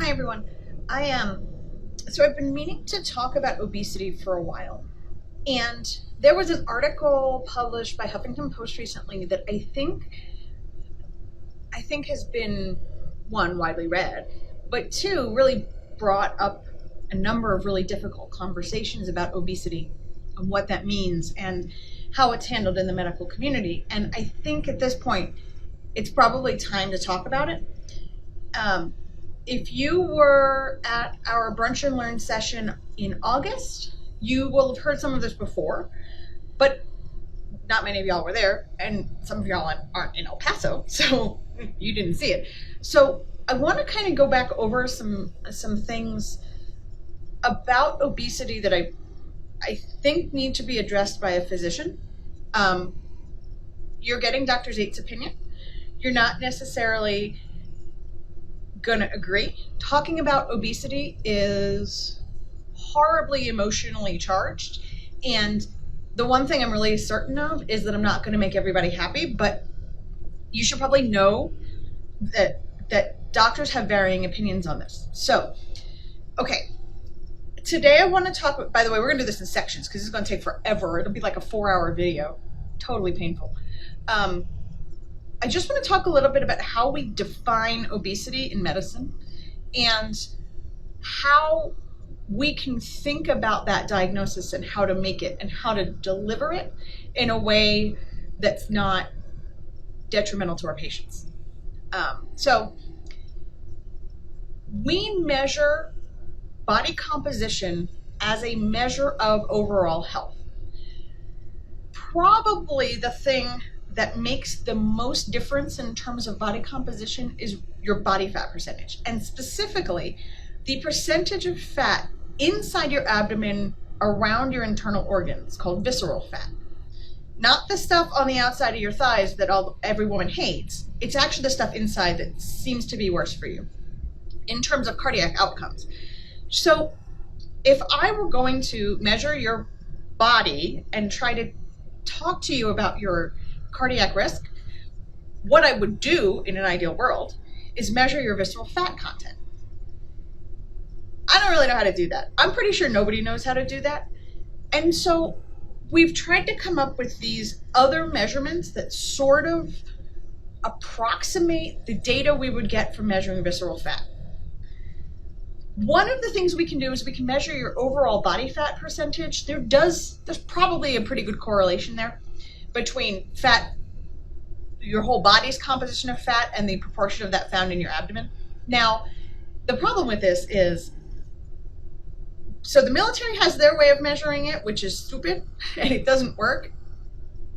Hi everyone. I am so I've been meaning to talk about obesity for a while. And there was an article published by Huffington Post recently that I think has been, one, widely read, but two, really brought up a number of really difficult conversations about obesity and what that means and how it's handled in the medical community. And I think at this point it's probably time to talk about it. If you were at our Brunch and Learn session in August, you will have heard some of this before, but not many of y'all were there, and some of y'all aren't in El Paso, so you didn't see it. So I want to kind of go back over some things about obesity that I think need to be addressed by a physician. You're getting Dr. Zait's opinion. You're not necessarily going to agree. Talking about obesity is horribly emotionally charged, and the one thing I'm really certain of is that I'm not going to make everybody happy, but you should probably know that doctors have varying opinions on this. So, okay, today I want to talk, by the way, we're going to do this in sections because it's going to take forever. It'll be like a 4-hour video, totally painful. I just want to talk a little bit about how we define obesity in medicine and how we can think about that diagnosis and how to make it and how to deliver it in a way that's not detrimental to our patients. So we measure body composition as a measure of overall health. Probably the thing that makes the most difference in terms of body composition is your body fat percentage, and specifically the percentage of fat inside your abdomen around your internal organs, called visceral fat. Not the stuff on the outside of your thighs that every woman hates. It's actually the stuff inside that seems to be worse for you in terms of cardiac outcomes. So if I were going to measure your body and try to talk to you about your cardiac risk, what I would do in an ideal world is measure your visceral fat content. I don't really know how to do that. I'm pretty sure nobody knows how to do that. And so we've tried to come up with these other measurements that sort of approximate the data we would get from measuring visceral fat. One of the things we can do is we can measure your overall body fat percentage. There's probably a pretty good correlation there between fat, your whole body's composition of fat, and the proportion of that found in your abdomen. Now, the problem with this is, so the military has their way of measuring it, which is stupid, and it doesn't work.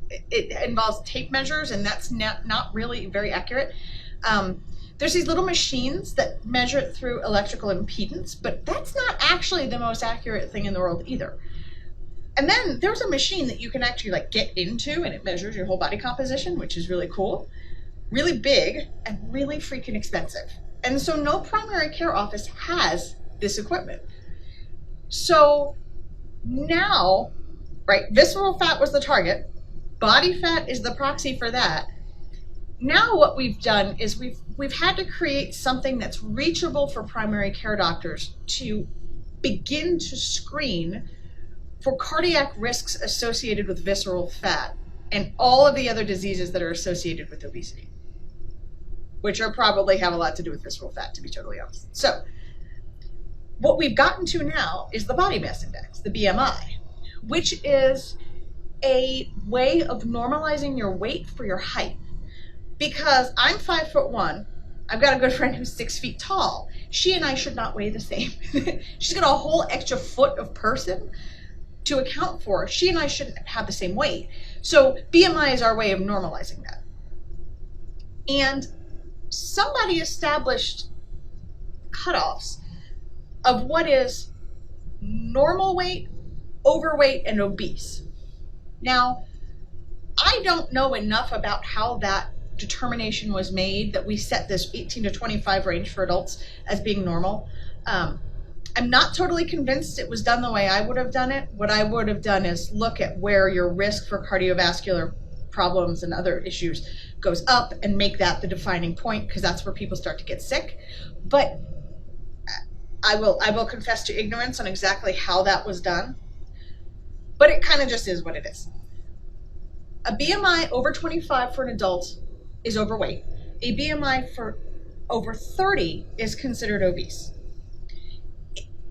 It involves tape measures, and that's not really very accurate. There's these little machines that measure it through electrical impedance, but that's not actually the most accurate thing in the world either. And then there's a machine that you can actually get into, and it measures your whole body composition, which is really cool, really big, and really freaking expensive. And so no primary care office has this equipment. So now, right, visceral fat was the target, body fat is the proxy for that. Now what we've done is we've had to create something that's reachable for primary care doctors to begin to screen for cardiac risks associated with visceral fat and all of the other diseases that are associated with obesity, which are probably have a lot to do with visceral fat, to be totally honest. So what we've gotten to now is the body mass index, the BMI, which is a way of normalizing your weight for your height. Because I'm 5'1", I've got a good friend who's 6 feet tall. She and I should not weigh the same. She's got a whole extra foot of person to account for. She and I shouldn't have the same weight. So BMI is our way of normalizing that. And somebody established cutoffs of what is normal weight, overweight, and obese. Now, I don't know enough about how that determination was made that we set this 18 to 25 range for adults as being normal. I'm not totally convinced it was done the way I would have done it. What I would have done is look at where your risk for cardiovascular problems and other issues goes up and make that the defining point, because that's where people start to get sick. But I will confess to ignorance on exactly how that was done, but it kind of just is what it is. A BMI over 25 for an adult is overweight. A BMI for over 30 is considered obese.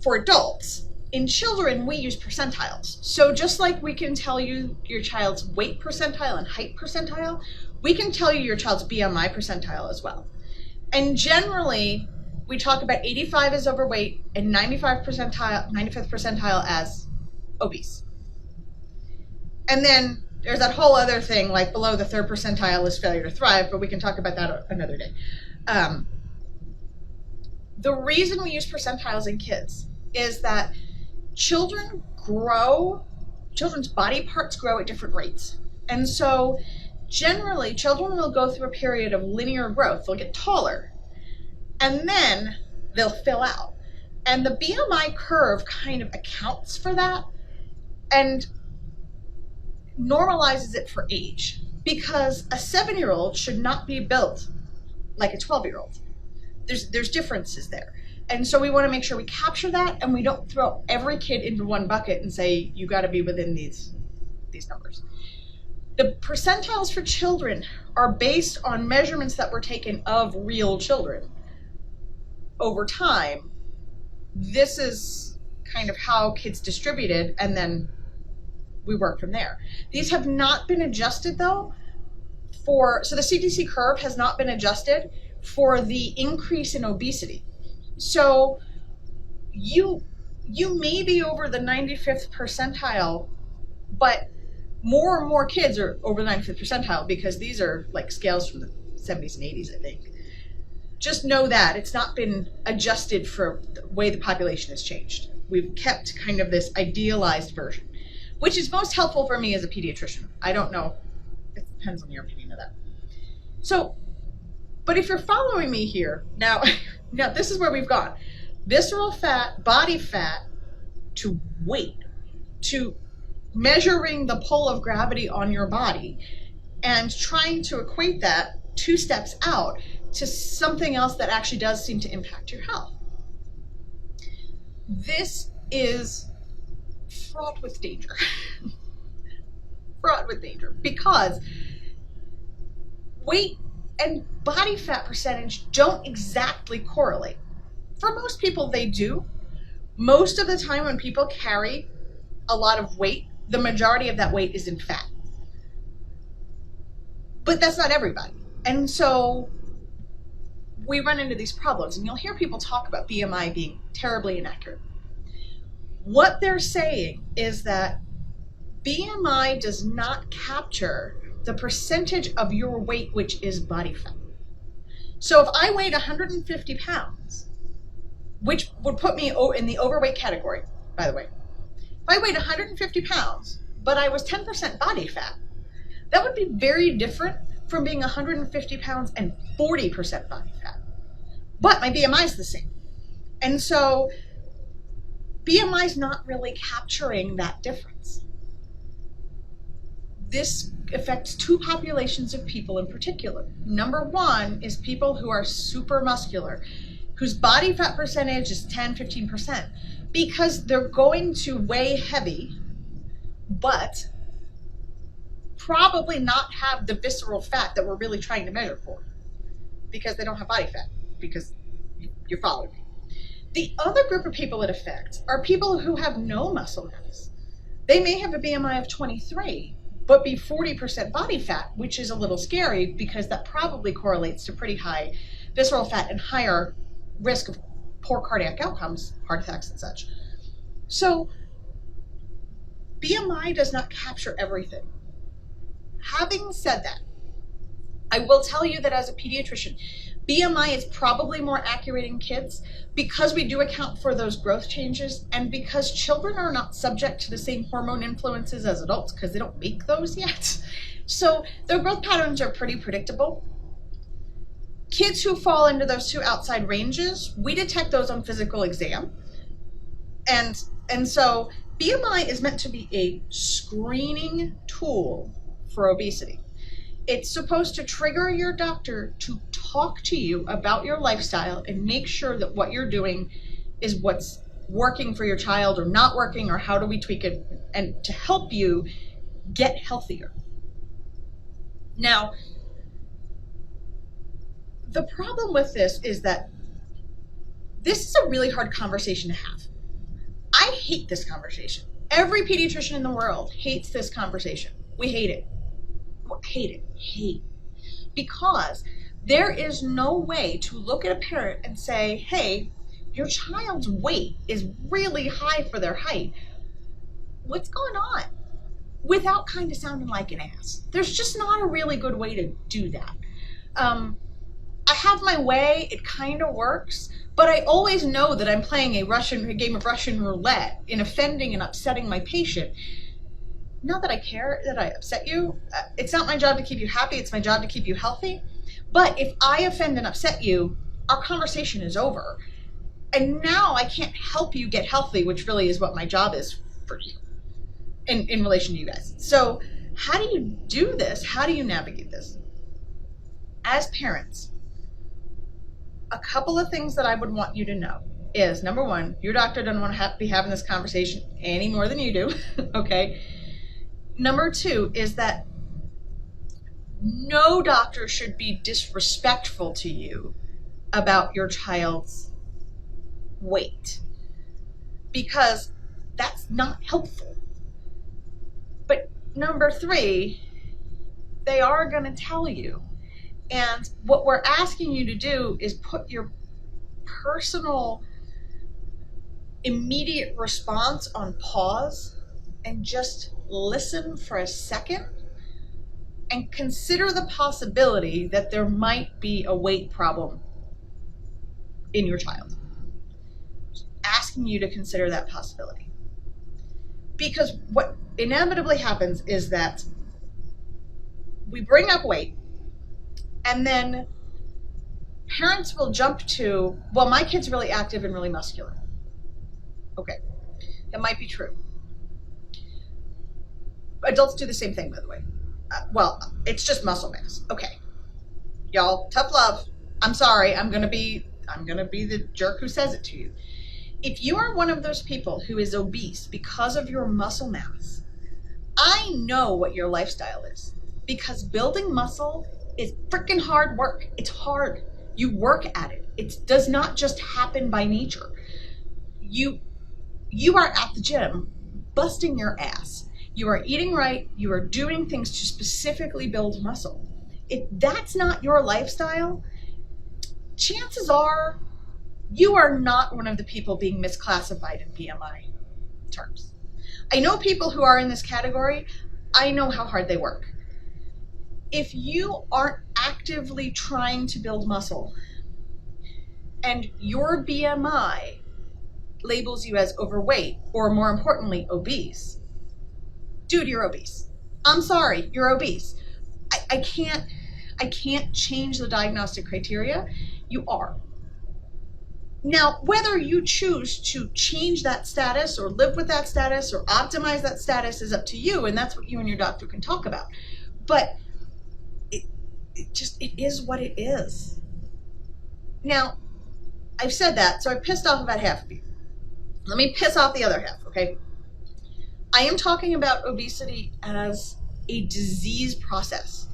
For adults, in children, we use percentiles. So just like we can tell you your child's weight percentile and height percentile, we can tell you your child's BMI percentile as well. And generally, we talk about 85 as overweight and 95th percentile as obese. And then there's that whole other thing, like below the 3rd percentile is failure to thrive, but we can talk about that another day. The reason we use percentiles in kids is that children's body parts grow at different rates. And so generally, children will go through a period of linear growth. They'll get taller, and then they'll fill out. And the BMI curve kind of accounts for that and normalizes it for age, because a 7-year-old should not be built like a 12-year-old. There's differences there. And so we want to make sure we capture that, and we don't throw every kid into one bucket and say, you got to be within these numbers. The percentiles for children are based on measurements that were taken of real children over time. This is kind of how kids distributed, and then we work from there. These have not been adjusted though so the CDC curve has not been adjusted for the increase in obesity. So you may be over the 95th percentile, but more and more kids are over the 95th percentile, because these are like scales from the 70s and 80s, I think. Just know that it's not been adjusted for the way the population has changed. We've kept kind of this idealized version, which is most helpful for me as a pediatrician. I don't know. It depends on your opinion of that. So, but if you're following me here, now this is where we've gone. Visceral fat, body fat, to weight, to measuring the pull of gravity on your body, and trying to equate that 2 steps out to something else that actually does seem to impact your health. This is fraught with danger. Fraught with danger, because weight and body fat percentage don't exactly correlate. For most people, they do. Most of the time when people carry a lot of weight, the majority of that weight is in fat. But that's not everybody. And so we run into these problems, and you'll hear people talk about BMI being terribly inaccurate. What they're saying is that BMI does not capture the percentage of your weight which is body fat. So if I weighed 150 pounds, which would put me in the overweight category, by the way. If I weighed 150 pounds, but I was 10% body fat, that would be very different from being 150 pounds and 40% body fat. But my BMI is the same. And so BMI is not really capturing that difference. This affects 2 populations of people in particular. Number 1 is people who are super muscular, whose body fat percentage is 10-15%, because they're going to weigh heavy, but probably not have the visceral fat that we're really trying to measure for, because they don't have body fat, because you're following me. The other group of people it affects are people who have no muscle mass. They may have a BMI of 23, but be 40% body fat, which is a little scary, because that probably correlates to pretty high visceral fat and higher risk of poor cardiac outcomes, heart attacks and such. So BMI does not capture everything. Having said that, I will tell you that as a pediatrician, BMI is probably more accurate in kids, because we do account for those growth changes, and because children are not subject to the same hormone influences as adults, because they don't make those yet. So their growth patterns are pretty predictable. Kids who fall into those 2 outside ranges, we detect those on physical exam. And so BMI is meant to be a screening tool for obesity. It's supposed to trigger your doctor to talk to you about your lifestyle and make sure that what you're doing is what's working for your child or not working, or how do we tweak it and to help you get healthier. Now, the problem with this is that this is a really hard conversation to have. I hate this conversation. Every pediatrician in the world hates this conversation. We hate it. Hate. Because there is no way to look at a parent and say, hey, your child's weight is really high for their height. What's going on? Without kind of sounding like an ass. There's just not a really good way to do that. I have my way, it kind of works, but I always know that I'm playing a game of Russian roulette in offending and upsetting my patient. Not that I care that I upset you. It's not my job to keep you happy, it's my job to keep you healthy. But if I offend and upset you, our conversation is over. And now I can't help you get healthy, which really is what my job is for you in relation to you guys. So how do you do this? How do you navigate this? As parents, a couple of things that I would want you to know is, number one, your doctor doesn't want to be having this conversation any more than you do, okay? Number two is that no doctor should be disrespectful to you about your child's weight, because that's not helpful. But number three, they are going to tell you. And what we're asking you to do is put your personal immediate response on pause and just listen for a second and consider the possibility that there might be a weight problem in your child. Just asking you to consider that possibility. Because what inevitably happens is that we bring up weight, and then parents will jump to, well, my kid's really active and really muscular. Okay, that might be true. Adults do the same thing, by the way. Well, it's just muscle mass. Okay, y'all, tough love. I'm sorry. I'm gonna be the jerk who says it to you. If you are one of those people who is obese because of your muscle mass, I know what your lifestyle is, because building muscle is freaking hard work. It's hard. You work at it. It does not just happen by nature. You are at the gym busting your ass. You are eating right. You are doing things to specifically build muscle. If that's not your lifestyle, chances are you are not one of the people being misclassified in BMI terms. I know people who are in this category. I know how hard they work. If you aren't actively trying to build muscle and your BMI labels you as overweight, or more importantly, obese, dude, you're obese. I'm sorry, you're obese. I can't change the diagnostic criteria. You are. Now, whether you choose to change that status or live with that status or optimize that status is up to you, and that's what you and your doctor can talk about. But it is what it is. Now, I've said that, so I pissed off about half of you. Let me piss off the other half, okay? I am talking about obesity as a disease process,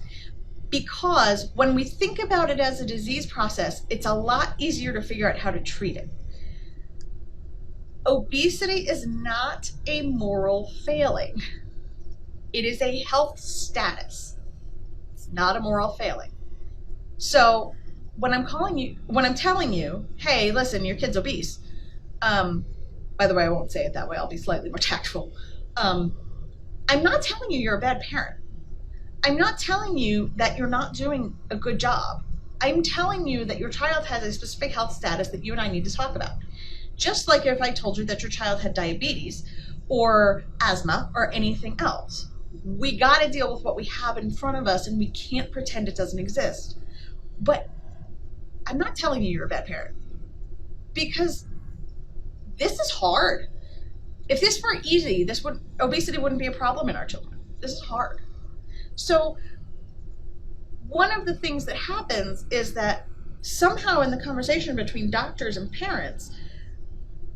because when we think about it as a disease process, it's a lot easier to figure out how to treat it. Obesity is not a moral failing. It is a health status. It's not a moral failing. So when I'm telling you, hey, listen, your kid's obese, by the way, I won't say it that way, I'll be slightly more tactful. I'm not telling you you're a bad parent. I'm not telling you that you're not doing a good job. I'm telling you that your child has a specific health status that you and I need to talk about. Just like if I told you that your child had diabetes or asthma or anything else. We got to deal with what we have in front of us, and we can't pretend it doesn't exist. But I'm not telling you you're a bad parent, because this is hard. If this were easy, obesity wouldn't be a problem in our children. This is hard. So one of the things that happens is that somehow in the conversation between doctors and parents,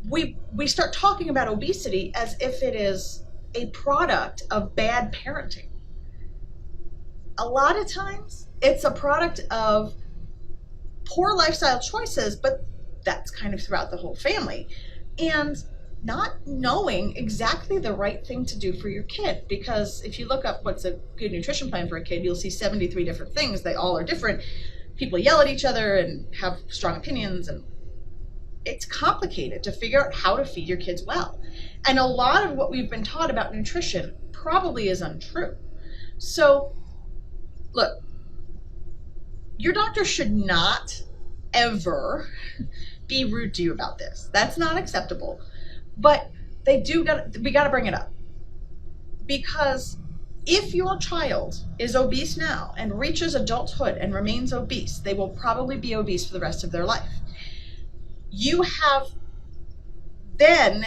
we start talking about obesity as if it is a product of bad parenting. A lot of times it's a product of poor lifestyle choices, but that's kind of throughout the whole family. And not knowing exactly the right thing to do for your kid. Because if you look up what's a good nutrition plan for a kid, you'll see 73 different things. They all are different. People yell at each other and have strong opinions, and it's complicated to figure out how to feed your kids well. And a lot of what we've been taught about nutrition probably is untrue. So, look, your doctor should not ever be rude to you about this. That's not acceptable. But we got to bring it up. Because if your child is obese now and reaches adulthood and remains obese, they will probably be obese for the rest of their life. You have then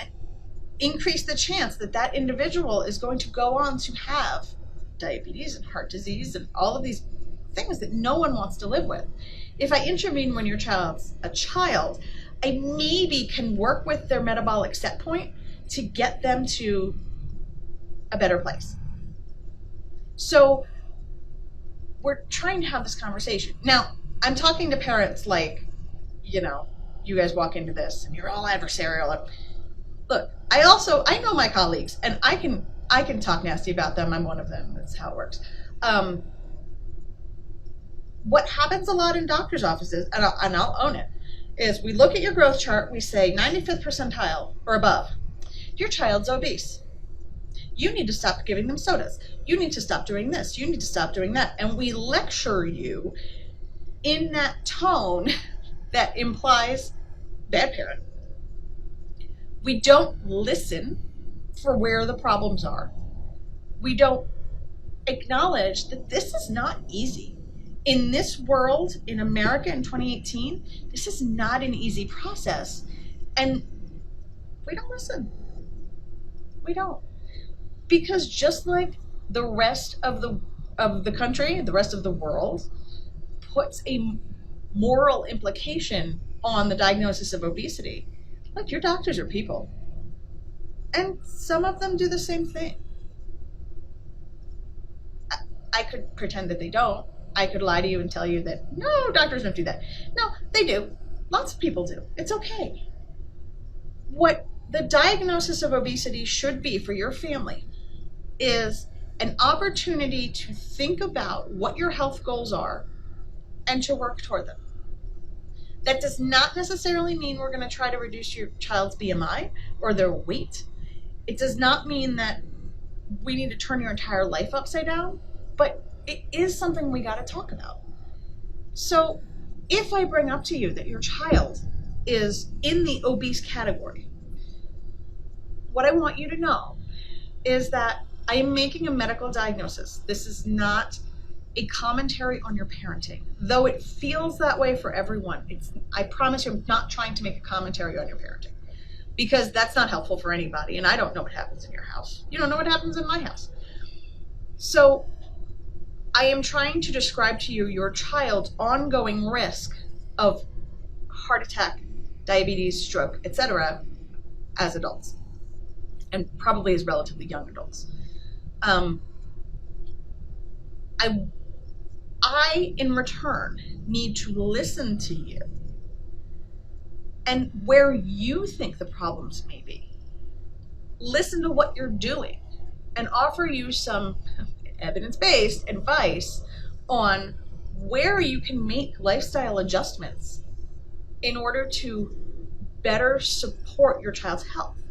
increased the chance that that individual is going to go on to have diabetes and heart disease and all of these things that no one wants to live with. If I intervene when your child's a child, I maybe can work with their metabolic set point to get them to a better place. So we're trying to have this conversation. Now, I'm talking to parents like, you guys walk into this and you're all adversarial. Look, I know my colleagues, and I can talk nasty about them. I'm one of them. That's how it works. What happens a lot in doctors' offices, and I'll own it, is we look at your growth chart, we say 95th percentile or above. Your child's obese. You need to stop giving them sodas. You need to stop doing this. You need to stop doing that. And we lecture you in that tone that implies bad parent. We don't listen for where the problems are. We don't acknowledge that this is not easy. In this world, in America in 2018, this is not an easy process. And we don't listen. We don't. Because just like the rest of the country, the rest of the world puts a moral implication on the diagnosis of obesity, look, your doctors are people. And some of them do the same thing. I could pretend that they don't. I could lie to you and tell you that, no, doctors don't do that. No, they do. Lots of people do. It's okay. What the diagnosis of obesity should be for your family is an opportunity to think about what your health goals are and to work toward them. That does not necessarily mean we're going to try to reduce your child's BMI or their weight. It does not mean that we need to turn your entire life upside down, but it is something we got to talk about. So if I bring up to you that your child is in the obese category, what I want you to know is that I am making a medical diagnosis. This is not a commentary on your parenting, though it feels that way for everyone. I promise you, I'm not trying to make a commentary on your parenting, because that's not helpful for anybody, and I don't know what happens in your house. You don't know what happens in my house. So I am trying to describe to you your child's ongoing risk of heart attack, diabetes, stroke, etc. as adults, and probably as relatively young adults. I, in return, need to listen to you and where you think the problems may be. Listen to what you're doing and offer you some evidence-based advice on where you can make lifestyle adjustments in order to better support your child's health.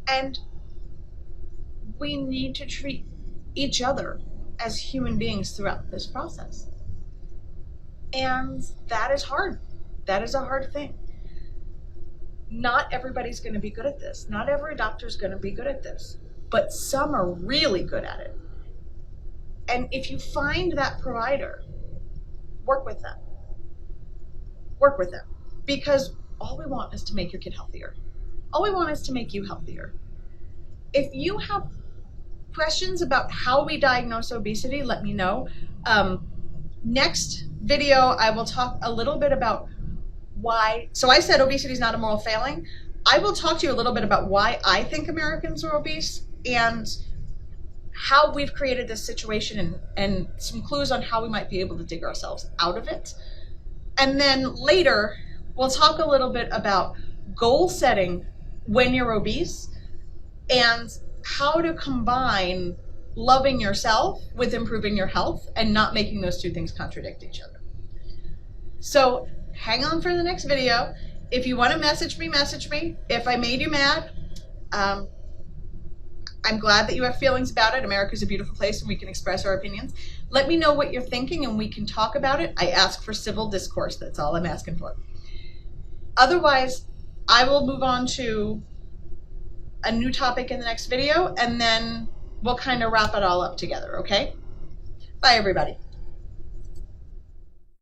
And we need to treat each other as human beings throughout this process. And that is hard. That is a hard thing. Not everybody's going to be good at this. Not every doctor's going to be good at this. But some are really good at it. And if you find that provider, work with them. Work with them. Because all we want is to make your kid healthier. All we want is to make you healthier. If you have questions about how we diagnose obesity, let me know. Next video, I will talk a little bit about why. So I said obesity is not a moral failing. I will talk to you a little bit about why I think Americans are obese and how we've created this situation, and some clues on how we might be able to dig ourselves out of it. And then later, we'll talk a little bit about goal setting when you're obese and how to combine loving yourself with improving your health and not making those two things contradict each other. So hang on for the next video. If you want to message me, message me. If I made you mad, I'm glad that you have feelings about it. America's a beautiful place and we can express our opinions. Let me know what you're thinking and we can talk about it. I ask for civil discourse. That's all I'm asking for. Otherwise, I will move on to a new topic in the next video, and then we'll kind of wrap it all up together, okay? Bye, everybody.